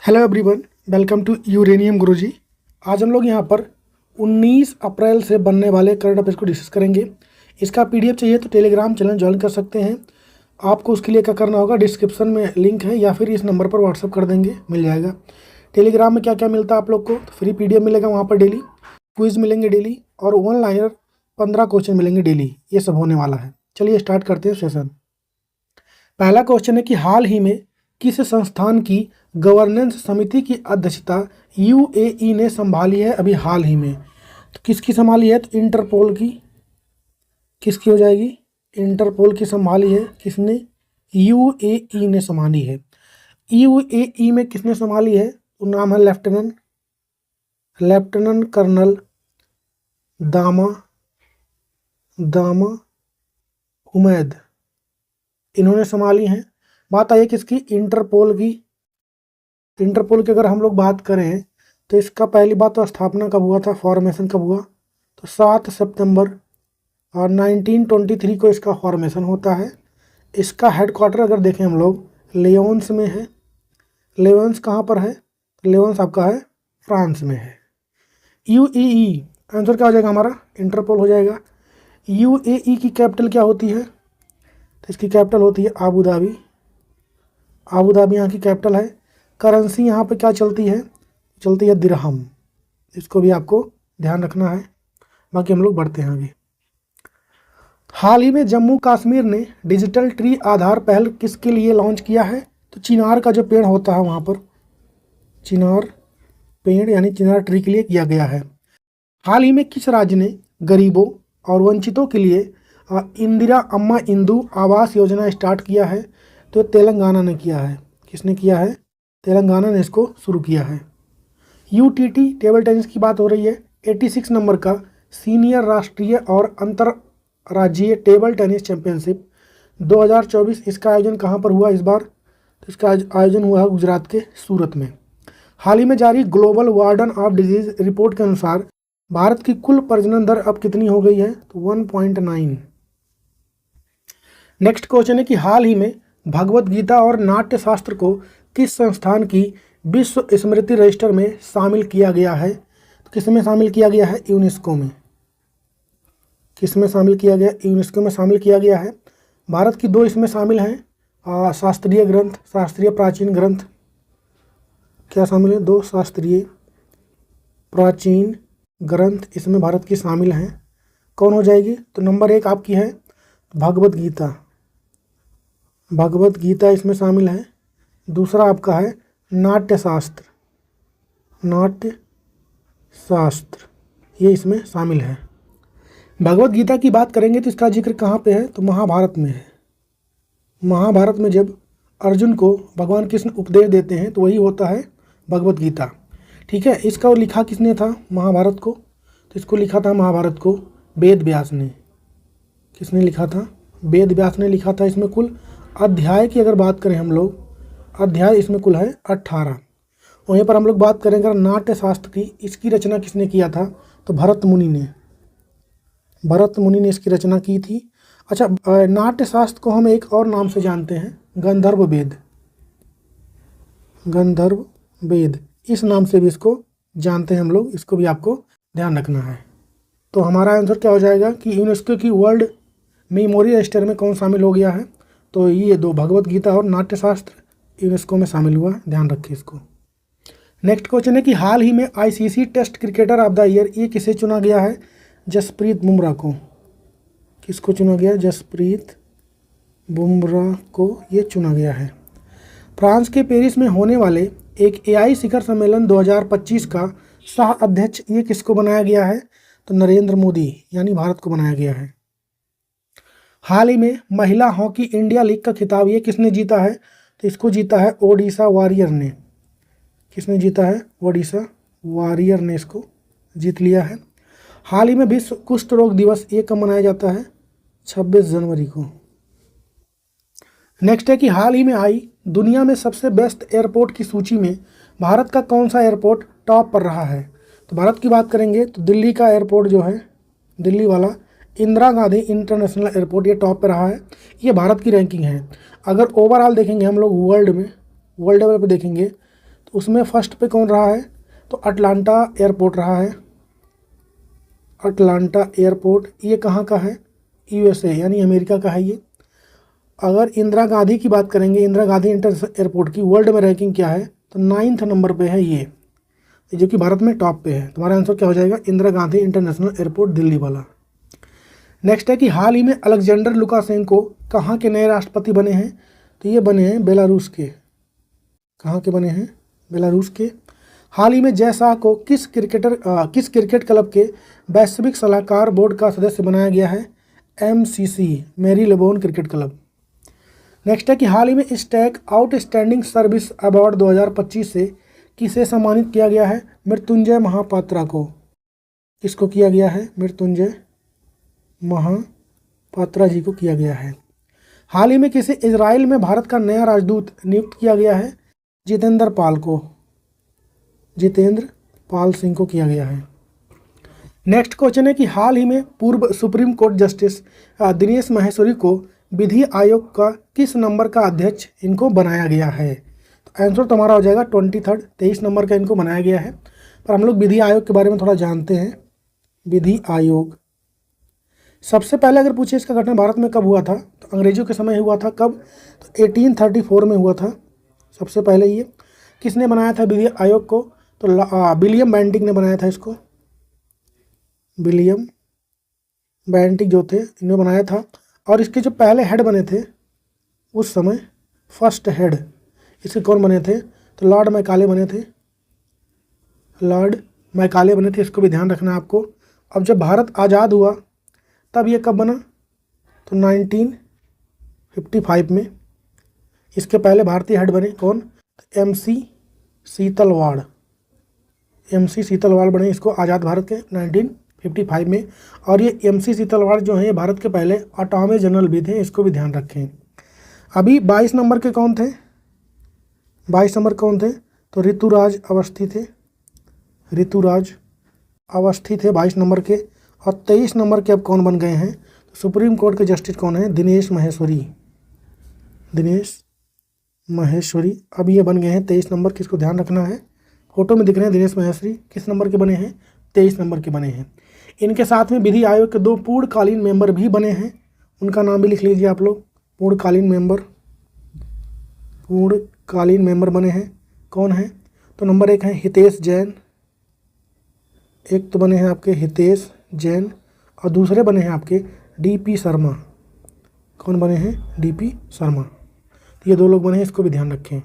Hello everyone, welcome to uranium Guruji. आज हम लोग यहाँ पर 19 अप्रैल से बनने वाले करंट अफेयर्स को डिस्कस करेंगे। इसका पीडीएफ चाहिए तो टेलीग्राम चैनल ज्वाइन कर सकते हैं। आपको उसके लिए क्या करना होगा, डिस्क्रिप्शन में लिंक है या फिर इस नंबर पर व्हाट्सअप कर देंगे, मिल जाएगा। टेलीग्राम में क्या क्या मिलता है आप लोग को, तो फ्री पीडीएफ मिलेगा वहाँ पर डेली, क्विज मिलेंगे डेली और वन लाइनर 15 क्वेश्चन मिलेंगे डेली। ये सब होने वाला है। चलिए स्टार्ट करते हैं सेशन। पहला क्वेश्चन है कि हाल ही में किस संस्थान की गवर्नेंस समिति की अध्यक्षता यूएई ने संभाली है? अभी हाल ही में तो किसकी संभाली है? तो इंटरपोल की। किसकी हो जाएगी? इंटरपोल की संभाली है। किसने? यूएई ने संभाली है। यूएई में किसने संभाली है? तो नाम है लेफ्टिनेंट कर्नल दामा उमैद, इन्होंने संभाली हैं। बात आई किसकी? इंटरपोल की। इंटरपोल की अगर हम लोग बात करें तो इसका पहली बात तो स्थापना कब हुआ था, फॉर्मेशन कब हुआ? तो 7 सितंबर और 1923 को इसका फॉर्मेशन होता है। इसका हेडक्वार्टर अगर देखें हम लोग लियोन्स में है। लियोन्स कहाँ पर है? लियोन्स आपका है फ्रांस में है। यूएई आंसर क्या हो जाएगा हमारा? इंटरपोल हो जाएगा। यूएई की कैपिटल क्या होती है? तो इसकी कैपिटल होती है आबू धाबी। आबू धाबी यहाँ की कैपिटल है। करेंसी यहाँ पे क्या चलती है? चलती है दिरहम। इसको भी आपको ध्यान रखना है। बाकी हम लोग बढ़ते हैं आगे। हाल ही में जम्मू कश्मीर ने डिजिटल ट्री आधार पहल किसके लिए लॉन्च किया है? तो चिनार का जो पेड़ होता है वहाँ पर, चिनार पेड़ यानी चिनार ट्री के लिए किया गया है। हाल ही में किस राज्य ने गरीबों और वंचितों के लिए इंदिरा अम्मा इंदु आवास योजना स्टार्ट किया है? तो तेलंगाना ने किया है। किसने किया है? तेलंगाना ने इसको शुरू किया है। यूटीटी टेबल टेनिस की बात हो रही है। 86 नंबर का सीनियर राष्ट्रीय और अंतर्राज्यीय टेबल टेनिस चैंपियनशिप 2024, इसका आयोजन कहाँ पर हुआ इस बार? तो इसका आयोजन हुआ है गुजरात के सूरत में। हाल ही में जारी global warden of disease report के अनुसार भारत की कुल प्रजनन दर अब कितनी हो गई है? तो 1.9। नेक्स्ट क्वेश्चन है कि हाल ही में भगवत गीता और नाट्य शास्त्र को किस संस्थान की विश्व स्मृति रजिस्टर में शामिल किया गया है? तो किस में शामिल किया गया है? यूनेस्को में। किस में शामिल किया गया? यूनेस्को में शामिल किया गया है। भारत की 2 इसमें शामिल हैं, शास्त्रीय ग्रंथ, शास्त्रीय प्राचीन ग्रंथ। क्या शामिल है? 2 शास्त्रीय प्राचीन ग्रंथ इसमें भारत की शामिल हैं। कौन हो जाएगी? तो नंबर 1 आपकी है भगवत गीता। भगवत गीता इसमें शामिल है। दूसरा आपका है नाट्य शास्त्र। नाट्य शास्त्र ये इसमें शामिल है। भगवत गीता की बात करेंगे तो इसका जिक्र कहाँ पे है? तो महाभारत में है। महाभारत में जब अर्जुन को भगवान कृष्ण उपदेश देते हैं तो वही होता है भगवत गीता। ठीक है। इसका लिखा किसने था महाभारत को? तो इसको लिखा था महाभारत को वेद व्यास ने। किसने लिखा था? वेद व्यास ने लिखा था। इसमें कुल अध्याय की अगर बात करें हम लोग, अध्याय इसमें कुल है 18। वहीं पर हम लोग बात करेंगे नाट्य शास्त्र की, इसकी रचना किसने किया था? तो भरत मुनि ने। भरत मुनि ने इसकी रचना की थी। अच्छा, नाट्य शास्त्र को हम एक और नाम से जानते हैं, गंधर्व वेद। गंधर्व वेद इस नाम से भी इसको जानते हैं हम लोग। इसको भी आपको ध्यान रखना है। तो हमारा आंसर क्या हो जाएगा कि यूनेस्को की वर्ल्ड मेमोरी रजिस्टर में कौन शामिल हो गया है? तो ये 2 भगवत गीता और नाट्य शास्त्र यूनेस्को में शामिल हुआ है। ध्यान रखिए इसको। नेक्स्ट क्वेश्चन है कि हाल ही में ICC test cricketer of the year ये किसे चुना गया है? जसप्रीत बुमराह को। किसको चुना गया? जसप्रीत बुमराह को ये चुना गया है। फ्रांस के पेरिस में होने वाले एक एआई शिखर सम्मेलन 2025 का सह अध्यक्ष ये किसको बनाया गया है? तो नरेंद्र मोदी यानी भारत को बनाया गया है। हाल ही में महिला हॉकी इंडिया लीग का खिताब ये किसने जीता है? तो इसको जीता है ओडिशा वॉरियर ने। किसने जीता है? ओडिशा वॉरियर ने इसको जीत लिया है। हाल ही में विश्व कुष्ठ रोग दिवस ये कब मनाया जाता है? 26 जनवरी को। नेक्स्ट है कि हाल ही में आई दुनिया में सबसे बेस्ट एयरपोर्ट की सूची में भारत का कौन सा एयरपोर्ट टॉप पर रहा है? तो भारत की बात करेंगे तो दिल्ली का एयरपोर्ट जो है, दिल्ली वाला इंदिरा गांधी इंटरनेशनल एयरपोर्ट ये टॉप पे रहा है। ये भारत की रैंकिंग है। अगर ओवरऑल देखेंगे हम लोग वर्ल्ड में, वर्ल्ड लेवल पे देखेंगे उसमें फर्स्ट पे कौन रहा है, तो अटलांटा एयरपोर्ट रहा है। अटलांटा एयरपोर्ट ये कहाँ का है, यूएसए यानी अमेरिका का है ये। अगर इंदिरा गांधी की बात करेंगे, इंदिरा गांधी इंटरनेशनल एयरपोर्ट की वर्ल्ड में रैंकिंग क्या है, तो 9th नंबर पे है ये, जो कि भारत में टॉप पे है। तुम्हारा आंसर क्या हो जाएगा, इंदिरा गांधी इंटरनेशनल एयरपोर्ट दिल्ली वाला। नेक्स्ट है कि हाल ही में अलेक्जेंडर लुकाशेंको कहाँ के नए राष्ट्रपति बने हैं, तो ये बने हैं बेलारूस के। कहाँ के बने हैं, बेलारूस के। हाल ही में जय शाह को किस क्रिकेट क्लब के वैश्विक सलाहकार बोर्ड का सदस्य बनाया गया है, MCC मेरी लेबोन क्रिकेट क्लब। नेक्स्ट है कि हाल ही में स्टैक आउटस्टैंडिंग सर्विस अवार्ड 2025 से किसे सम्मानित किया गया है, मृत्युंजय महापात्रा को। किसको किया गया है, मृत्युंजय महापात्रा जी को किया गया है। हाल ही में किसे इजराइल में भारत का नया राजदूत नियुक्त किया गया है, जितेंद्र पाल को, जितेंद्र पाल सिंह को किया गया है। नेक्स्ट क्वेश्चन है कि हाल ही में पूर्व supreme court justice Dinesh Maheshwari को विधि आयोग का किस नंबर का अध्यक्ष इनको बनाया गया है, तो आंसर तुम्हारा हो जाएगा 23 नंबर का इनको बनाया गया है। पर हम लोग विधि आयोग के बारे में थोड़ा जानते हैं। विधि आयोग सबसे पहले अगर पूछे इसका गठन भारत में कब हुआ था, तो अंग्रेजों के समय हुआ था। कब, तो 1834 में हुआ था सबसे पहले। ये किसने बनाया था विधि आयोग को, तो विलियम बेंटिक ने बनाया था इसको। विलियम बेंटिक जो थे इन्होंने बनाया था। और इसके जो पहले हेड बने थे उस समय, फर्स्ट हेड इसके कौन बने थे, तो लॉर्ड मैकाले बने थे। लॉर्ड मैकाले बने थे, इसको भी ध्यान रखना है आपको। अब जब भारत आज़ाद हुआ तब ये कब बना, तो 1955 में। इसके पहले भारतीय हेड बने कौन, तो MC सीतलवाड़। MC सीतलवाड़ बने इसको आज़ाद भारत के 1955 में। और ये MC सीतलवाड़ जो हैं ये भारत के पहले अटॉर्नी जनरल भी थे, इसको भी ध्यान रखें। अभी 22 नंबर के कौन थे, 22 नंबर कौन थे, तो ऋतुराज अवस्थी थे। ऋतुराज अवस्थी थे 22 नंबर के। और 23 नंबर के अब कौन बन गए हैं, तो सुप्रीम कोर्ट के जस्टिस कौन है, दिनेश माहेश्वरी। दिनेश माहेश्वरी अब ये बन गए हैं 23 नंबर की, इसको ध्यान रखना है। फोटो में दिख रहे हैं दिनेश माहेश्वरी, किस नंबर के बने हैं, 23 नंबर के बने हैं। इनके साथ में विधि आयोग के 2 पूर्णकालीन मेंबर भी बने हैं, उनका नाम भी लिख लीजिए आप लोग। पूर्णकालीन मेंबर बने हैं, कौन है, तो नंबर 1 है हितेश जैन। एक तो बने हैं आपके हितेश जैन और दूसरे बने हैं आपके DP शर्मा। कौन बने हैं, DP शर्मा। तो ये 2 लोग बने हैं, इसको भी ध्यान रखें।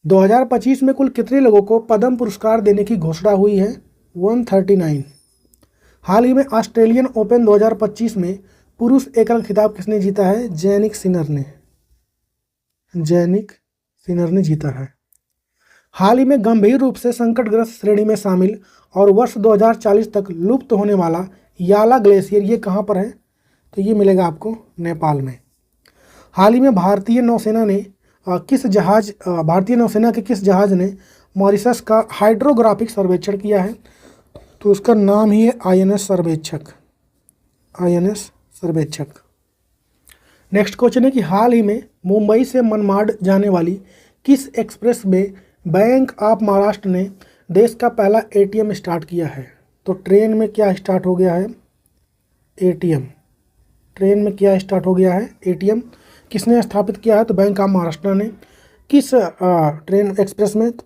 2025 में कुल कितने लोगों को पद्म पुरस्कार देने की घोषणा हुई है, 139। हाल ही में ऑस्ट्रेलियन ओपन 2025 में पुरुष एकल खिताब किसने जीता है, जैनिक सिनर ने। जैनिक सिनर ने जीता है। हाल ही में गंभीर रूप से संकटग्रस्त श्रेणी में शामिल और वर्ष 2040 तक लुप्त होने वाला याला ग्लेशियर ये कहाँ पर है, तो ये मिलेगा आपको नेपाल में। हाल ही में भारतीय नौसेना के किस जहाज ने मॉरिशस का हाइड्रोग्राफिक सर्वेक्षण किया है, तो उसका नाम ही है INS सर्वेक्षक। नेक्स्ट क्वेश्चन है कि हाल ही में मुंबई से मनमाड जाने वाली किस एक्सप्रेस में बैंक ऑफ महाराष्ट्र ने देश का पहला ATM स्टार्ट किया है, तो ट्रेन में क्या स्टार्ट हो गया है, ATM। ट्रेन में क्या स्टार्ट हो गया है, ATM। किसने स्थापित किया है, तो बैंक ऑफ महाराष्ट्र ने। किस ट्रेन एक्सप्रेस में, तो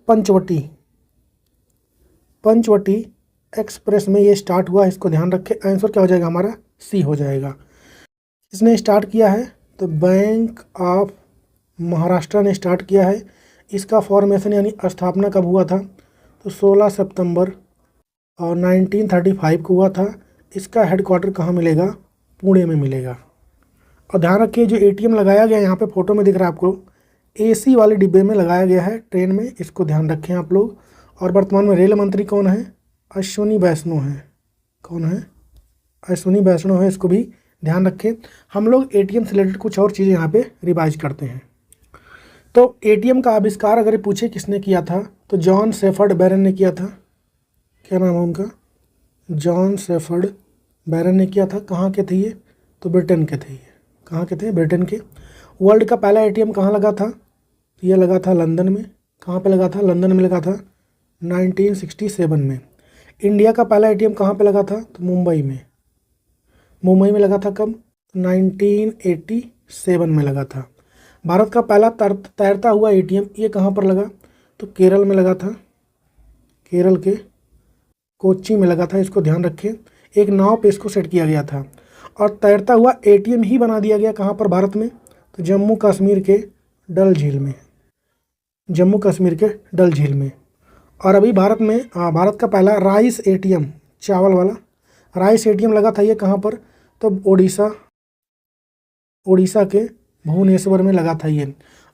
पंचवटी एक्सप्रेस में ये स्टार्ट हुआ, इसको ध्यान रखें। आंसर क्या हो जाएगा हमारा, C हो जाएगा। किसने स्टार्ट किया है, तो बैंक ऑफ महाराष्ट्र ने स्टार्ट किया है। इसका फॉर्मेशन यानी स्थापना कब हुआ था, तो 16 सितंबर 1935 को हुआ था। इसका हेडक्वार्टर कहाँ मिलेगा, पुणे में मिलेगा। और ध्यान रखिए जो ATM लगाया गया है यहाँ पे फोटो में दिख रहा है आपको, AC वाले डिब्बे में लगाया गया है ट्रेन में, इसको ध्यान रखें आप लोग। और वर्तमान में रेल मंत्री कौन है, अश्विनी वैष्णव है। कौन है, अश्विनी वैष्णव है, इसको भी ध्यान रखें। हम लोग ATM से रिलेटेड कुछ और चीज़ें यहाँ पे रिवाइज करते हैं। तो ATM का आविष्कार अगर पूछे किसने किया था, तो जॉन शेफर्ड बैरन ने किया था। क्या नाम है उनका, जॉन शेफर्ड बैरन ने किया था। कहाँ के थे ये, तो ब्रिटेन के थे। ये कहाँ के थे, ब्रिटेन के। वर्ल्ड का पहला ATM कहाँ लगा था, तो ये लगा था लंदन में। कहाँ पे लगा था? लंदन में लगा था 1967 में। इंडिया का पहला एटीएम कहाँ पे लगा था? तो मुंबई में। मुंबई में लगा था कब? 1987 में लगा था। भारत का पहला तैरता हुआ एटीएम ये कहाँ पर लगा? तो केरल में लगा था। केरल के कोच्चि में लगा था, इसको ध्यान रखें। एक नाव पे इसको सेट किया गया था और तैरता हुआ एटीएम ही बना दिया गया कहाँ पर भारत में? तो जम्मू कश्मीर के डल झील में। जम्मू कश्मीर के डल झील में। और अभी भारत में भारत का पहला राइस एटीएम, चावल वाला राइस एटीएम लगा था ये कहाँ पर? तो उड़ीसा के भुवनेश्वर में लगा था ये।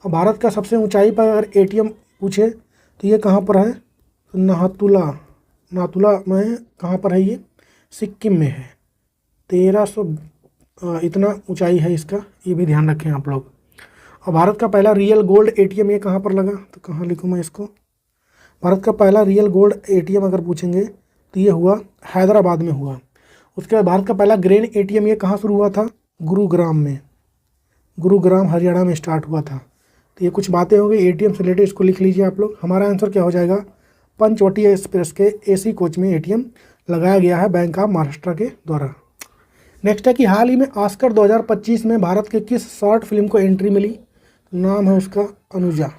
और भारत का सबसे ऊंचाई पर अगर एटीएम पूछे तो ये कहाँ पर है? तो नाथुला में कहाँ पर है ये? सिक्किम में है। 1300 इतना ऊंचाई है इसका, ये भी ध्यान रखें आप लोग। और भारत का पहला रियल गोल्ड एटीएम ये कहाँ पर लगा? तो कहाँ लिखूँ मैं इसको? भारत का पहला रियल गोल्ड एटीएम अगर पूछेंगे तो ये हुआ हैदराबाद में हुआ। उसके बाद भारत का पहला ग्रेन एटीएम ये कहाँ शुरू हुआ था? गुरुग्राम में। गुरुग्राम हरियाणा में स्टार्ट हुआ था। तो ये कुछ बातें हो गई एटीएम से रिलेटेड, इसको लिख लीजिए आप लोग। हमारा आंसर क्या हो जाएगा? पंचवटी एक्सप्रेस के एसी कोच में एटीएम लगाया गया है बैंक ऑफ महाराष्ट्र के द्वारा। नेक्स्ट है कि हाल ही में ऑस्कर 2025 में भारत के किस शॉर्ट फिल्म को एंट्री मिली? नाम है उसका अनुजा।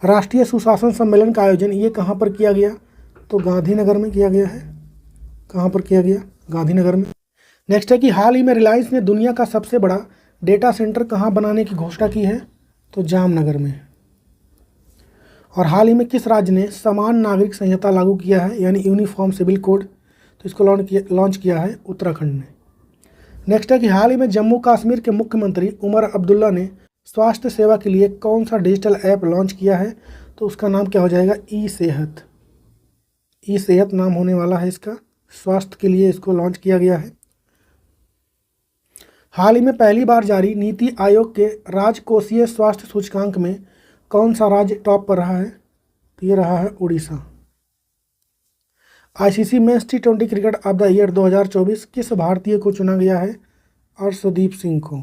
राष्ट्रीय सुशासन सम्मेलन का आयोजन ये कहाँ पर किया गया? तो गांधीनगर में किया गया है। कहाँ पर किया गया? गांधीनगर में। नेक्स्ट है कि हाल ही में रिलायंस ने दुनिया का सबसे बड़ा डेटा सेंटर कहाँ बनाने की घोषणा की है? तो जामनगर में। और हाल ही में किस राज्य ने समान नागरिक संहिता लागू किया है, यानी यूनिफॉर्म सिविल कोड? तो इसको लॉन्च किया है उत्तराखंड ने। नेक्स्ट है कि हाल ही में जम्मू कश्मीर के मुख्यमंत्री उमर अब्दुल्ला ने स्वास्थ्य सेवा के लिए कौन सा डिजिटल ऐप लॉन्च किया है? तो उसका नाम क्या हो जाएगा? ई सेहत। ई सेहत नाम होने वाला है इसका। स्वास्थ्य के लिए इसको लॉन्च किया गया है। हाल ही में पहली बार जारी नीति आयोग के राजकोषीय स्वास्थ्य सूचकांक में कौन सा राज्य टॉप पर रहा है? तो ये रहा है Orissa. ICC men's T20 cricket of the year 2024 किस भारतीय को चुना गया है? अर्शदीप सिंह को।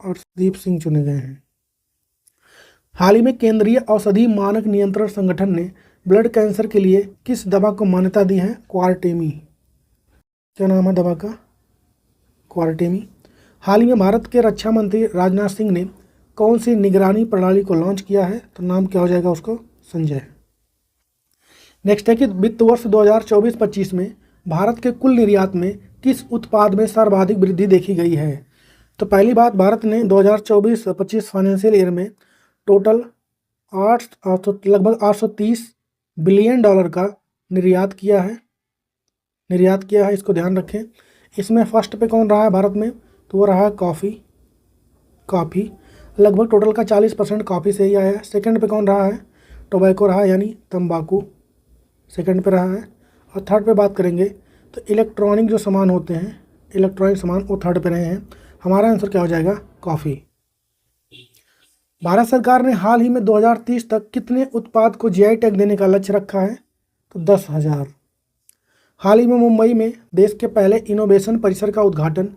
अर्शदीप सिंह चुने गए हैं। हाल ही में केंद्रीय औषधि मानक नियंत्रण संगठन ने ब्लड कैंसर के लिए किस दवा को मान्यता दी है? क्वारटेमी। क्या नाम है दवा का? क्वारटेमी। हाल ही में भारत के रक्षा मंत्री राजनाथ सिंह ने कौन सी निगरानी प्रणाली को लॉन्च किया है? तो नाम क्या हो जाएगा उसको? संजय। नेक्स्ट है कि वित्त वर्ष 2024-25 में भारत के कुल निर्यात में किस उत्पाद में सर्वाधिक वृद्धि देखी गई है? तो पहली बात, भारत ने 2024-25 फाइनेंशियल ईयर में टोटल लगभग 830 बिलियन डॉलर का निर्यात किया है। इसको ध्यान रखें। इसमें फर्स्ट पे कौन रहा है भारत में? तो वो रहा है कॉफ़ी। लगभग टोटल का 40% कॉफ़ी से ही आया है। सेकंड पे कौन रहा है? टोबैको रहा है, यानी तंबाकू सेकंड पे रहा है। और थर्ड पे बात करेंगे तो इलेक्ट्रॉनिक जो सामान होते हैं, इलेक्ट्रॉनिक सामान, वो थर्ड पे रहे हैं। हमारा आंसर क्या हो जाएगा? कॉफ़ी। भारत सरकार ने हाल ही में 2030 तक कितने उत्पाद को जीआई टैग देने का लक्ष्य रखा है? तो 10,000। हाल ही में मुंबई में देश के पहले इनोवेशन परिसर का उद्घाटन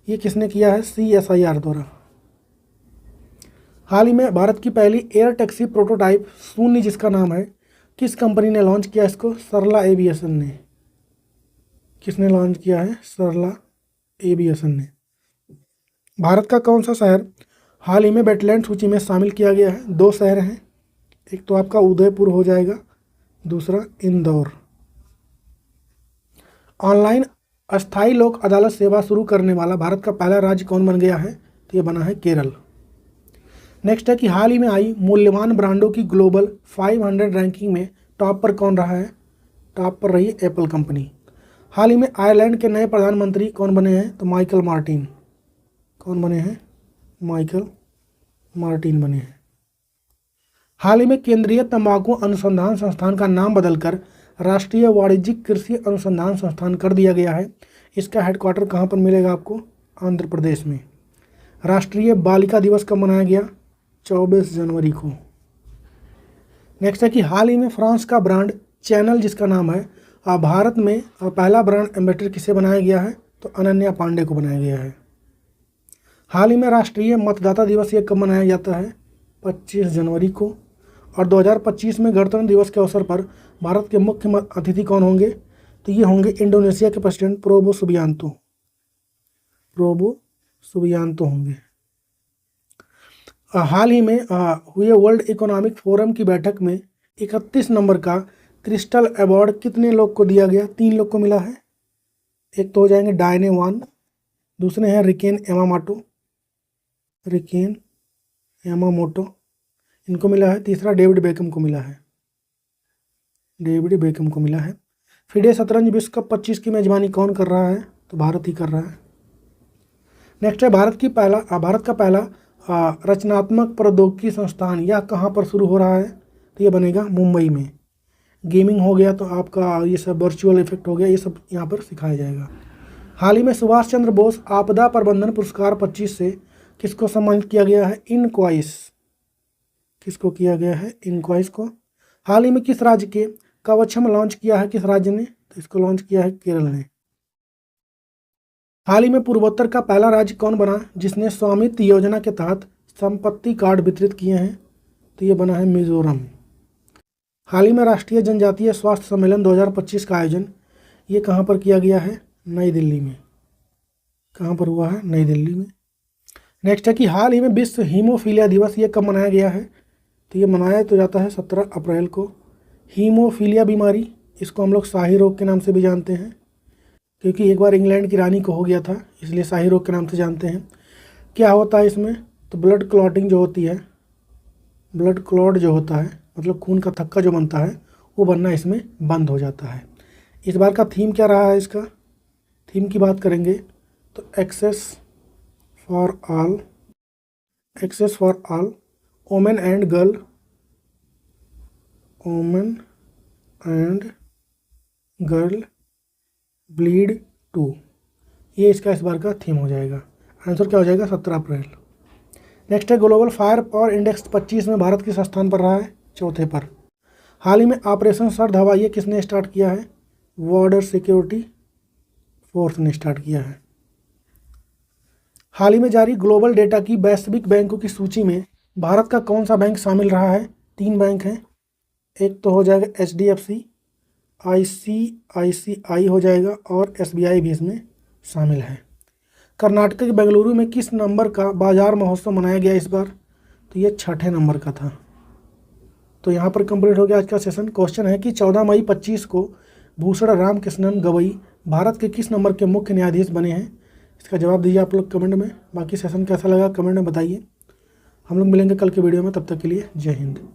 ये किसने किया है? CSIR द्वारा। हाल ही में भारत की पहली एयर टैक्सी प्रोटोटाइप शून्य, जिसका नाम है, किस कंपनी ने लॉन्च किया इसको? सरला एविएशन ने। किसने लॉन्च किया है? सरला एविएशन ने। भारत का कौन सा शहर हाल ही में वेटलैंड सूची में शामिल किया गया है? 2 शहर हैं, एक तो आपका उदयपुर हो जाएगा, दूसरा इंदौर। ऑनलाइन अस्थायी लोक अदालत सेवा शुरू करने वाला भारत का पहला राज्य कौन बन गया है? तो ये बना है केरल। नेक्स्ट है कि हाल ही में आई मूल्यवान ब्रांडों की ग्लोबल 500 रैंकिंग में टॉप पर कौन रहा है? टॉप पर रही एप्पल कंपनी। हाल ही में आयरलैंड के नए प्रधानमंत्री कौन बने हैं? तो माइकल मार्टिन। कौन बने हैं? माइकल मार्टिन बने हैं। हाल ही में केंद्रीय तंबाकू अनुसंधान संस्थान का नाम बदलकर राष्ट्रीय वाणिज्यिक कृषि अनुसंधान संस्थान कर दिया गया है। इसका हेडक्वार्टर कहाँ पर मिलेगा आपको? आंध्र प्रदेश में। राष्ट्रीय बालिका दिवस कब मनाया गया? 24 जनवरी को। नेक्स्ट है कि हाल ही में फ्रांस का ब्रांड चैनल, जिसका नाम है, भारत में पहला ब्रांड एम्बेसडर किसे बनाया गया है? तो अनन्या पांडे को बनाया गया है। हाल ही में राष्ट्रीय मतदाता दिवस ये कब मनाया जाता है? 25 जनवरी को। और 2025 में गणतंत्र दिवस के अवसर पर भारत के मुख्य अतिथि कौन होंगे? तो ये होंगे इंडोनेशिया के प्रेसिडेंट प्रोबो सुबियांतो होंगे। हाल ही में हुए वर्ल्ड इकोनॉमिक फोरम की बैठक में 31 नंबर का क्रिस्टल अवार्ड कितने लोग को दिया गया? 3 लोग को मिला है। एक तो हो जाएंगे डायने वान, दूसरे हैं रिकेन यामामोटो, इनको मिला है। तीसरा डेविड बेकम को मिला है। फिडे शतरंज विश्व कप 25 की मेजबानी कौन कर रहा है? तो भारत ही कर रहा है। नेक्स्ट है भारत का पहला रचनात्मक प्रौद्योगिकी संस्थान यह कहाँ पर शुरू हो रहा है? तो ये बनेगा मुंबई में। गेमिंग हो गया तो आपका ये सब वर्चुअल इफेक्ट हो गया, ये सब यहाँ पर सिखाया जाएगा। हाल ही में सुभाष चंद्र बोस आपदा प्रबंधन पुरस्कार 25 से किसको सम्मानित किया गया है? किसको किया गया है? इनक्वाइस को। हाल ही में किस राज्य के कवचम लॉन्च किया है? किस राज्य ने? तो इसको लॉन्च किया है केरल ने। हाल ही में पूर्वोत्तर का पहला राज्य कौन बना जिसने स्वामित्व योजना के तहत संपत्ति कार्ड वितरित किए हैं? तो ये बना है मिजोरम। हाल ही में राष्ट्रीय जनजातीय स्वास्थ्य सम्मेलन 2025 का आयोजन ये कहाँ पर किया गया है? नई दिल्ली में। कहाँ पर हुआ है? नई दिल्ली में। नेक्स्ट है कि हाल ही में विश्व हीमोफीलिया दिवस ये कब मनाया गया है? तो ये मनाया तो जाता है 17 अप्रैल को। हीमोफीलिया बीमारी, इसको हम लोग शाही रोग के नाम से भी जानते हैं, क्योंकि एक बार इंग्लैंड की रानी को हो गया था, इसलिए शाही रोग के नाम से जानते हैं। क्या होता है इसमें? तो ब्लड क्लॉटिंग जो होती है, ब्लड क्लॉट जो होता है मतलब खून का थक्का जो बनता है वो बनना इसमें बंद हो जाता है। इस बार का थीम क्या रहा है? इसका थीम की बात करेंगे तो access for all women and girl bleed too, ये इसका इस बार का थीम हो जाएगा। आंसर क्या हो जाएगा? 17 अप्रैल। नेक्स्ट है ग्लोबल फायर पावर इंडेक्स 25 में भारत किस स्थान पर रहा है? चौथे पर। हाल ही में ऑपरेशन सर्द हवा ये किसने स्टार्ट किया है? बॉर्डर सिक्योरिटी फोर्स ने स्टार्ट किया है। हाल ही में जारी ग्लोबल डेटा की वैश्विक बैंकों की सूची में भारत का कौन सा बैंक शामिल रहा है? 3 बैंक हैं। एक तो हो जाएगा HDFC, ICICI हो जाएगा और SBI भी इसमें शामिल है। कर्नाटक के बेंगलुरु में किस नंबर का बाजार महोत्सव मनाया गया इस बार? तो ये 6ठे नंबर का था। तो यहाँ पर कंप्लीट हो गया आज का सेशन। क्वेश्चन है कि 14 मई 25 को भूषण रामकृष्णन गवई भारत के किस नंबर के मुख्य न्यायाधीश बने हैं? इसका जवाब दीजिए आप लोग कमेंट में। बाकी सेशन कैसा लगा कमेंट में बताइए। हम लोग मिलेंगे कल के वीडियो में, तब तक के लिए जय हिंद।